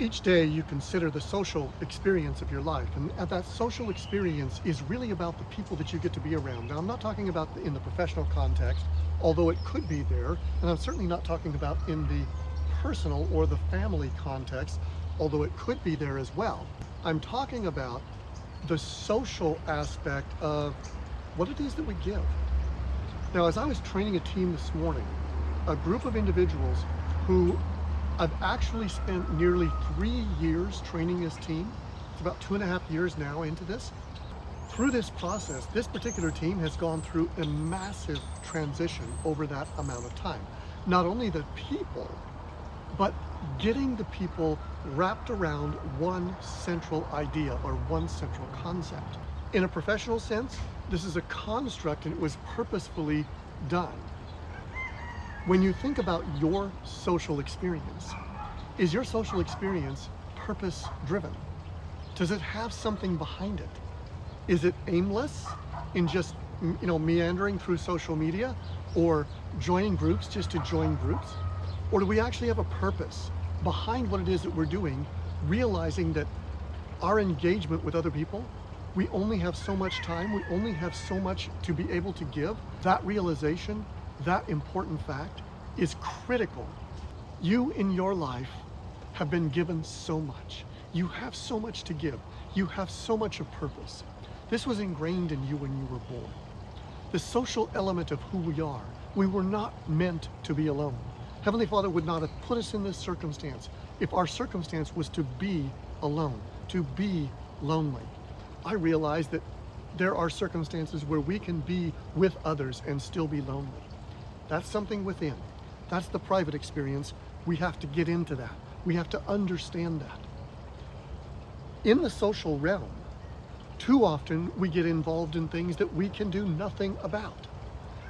Each day you consider the social experience of your life, and that social experience is really about the people that you get to be around. Now, I'm not talking about in the professional context, although it could be there, and I'm certainly not talking about in the personal or the family context, although it could be there as well. I'm talking about the social aspect of what it is that we give. Now, as I was training a team this morning, a group of individuals who I've actually spent nearly 3 years training this team. It's about 2.5 years now into this. Through this process, this particular team has gone through a massive transition over that amount of time. Not only the people, but getting the people wrapped around one central idea or one central concept. In a professional sense, this is a construct and it was purposefully done. When you think about your social experience, is your social experience purpose driven? Does it have something behind it? Is it aimless in just meandering through social media or joining groups just to join groups? Or do we actually have a purpose behind what it is that we're doing, realizing that our engagement with other people, we only have so much time, we only have so much to be able to give? That realization, that important fact is critical. You in your life have been given so much. You have so much to give. You have so much of purpose. This was ingrained in you when you were born. The social element of who we are, we were not meant to be alone. Heavenly Father would not have put us in this circumstance if our circumstance was to be alone, to be lonely. I realize that there are circumstances where we can be with others and still be lonely. That's something within. That's the private experience. We have to get into that. We have to understand that. In the social realm, too often we get involved in things that we can do nothing about.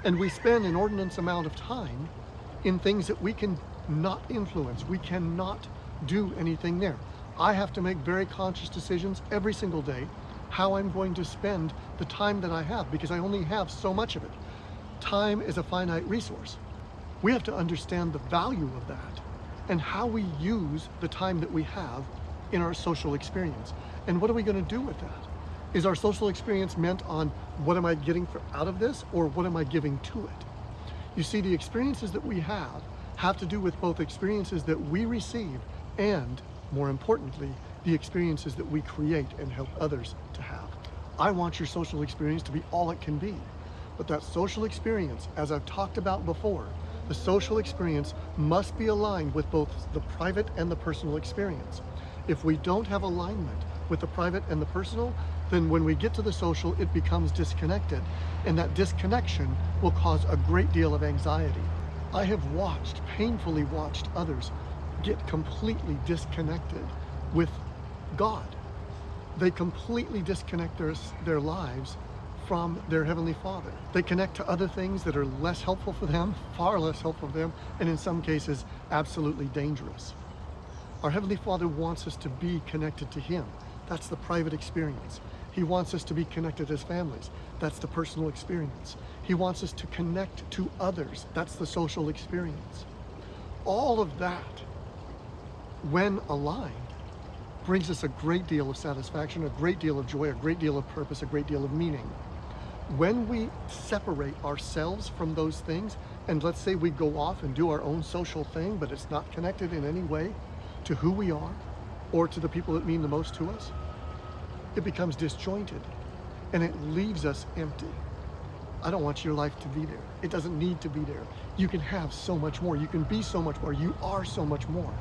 And we spend an inordinate amount of time in things that we can not influence. We cannot do anything there. I have to make very conscious decisions every single day how I'm going to spend the time that I have, because I only have so much of it. Time is a finite resource. We have to understand the value of that and how we use the time that we have in our social experience. And what are we going to do with that? Is our social experience meant on what am I getting out of this, or what am I giving to it? You see, the experiences that we have to do with both experiences that we receive and, more importantly, the experiences that we create and help others to have. I want your social experience to be all it can be. But that social experience, as I've talked about before, the social experience must be aligned with both the private and the personal experience. If we don't have alignment with the private and the personal, then when we get to the social, it becomes disconnected. And that disconnection will cause a great deal of anxiety. I have painfully watched others get completely disconnected with God. They completely disconnect their lives from their Heavenly Father. They connect to other things that are less helpful for them, far less helpful for them, and in some cases, absolutely dangerous. Our Heavenly Father wants us to be connected to Him. That's the private experience. He wants us to be connected as families. That's the personal experience. He wants us to connect to others. That's the social experience. All of that, when aligned, brings us a great deal of satisfaction, a great deal of joy, a great deal of purpose, a great deal of meaning. When we separate ourselves from those things, and let's say we go off and do our own social thing, but it's not connected in any way to who we are or to the people that mean the most to us, it becomes disjointed and it leaves us empty. I don't want your life to be there. It doesn't need to be there. You can have so much more. You can be so much more. You are so much more.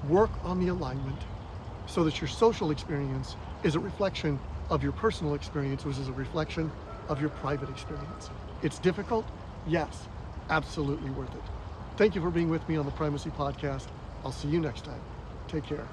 Work on the alignment so that your social experience is a reflection of your personal experience, which is a reflection of your private experience. It's difficult? Yes, absolutely worth it. Thank you for being with me on the Primacy Podcast. I'll see you next time. Take care.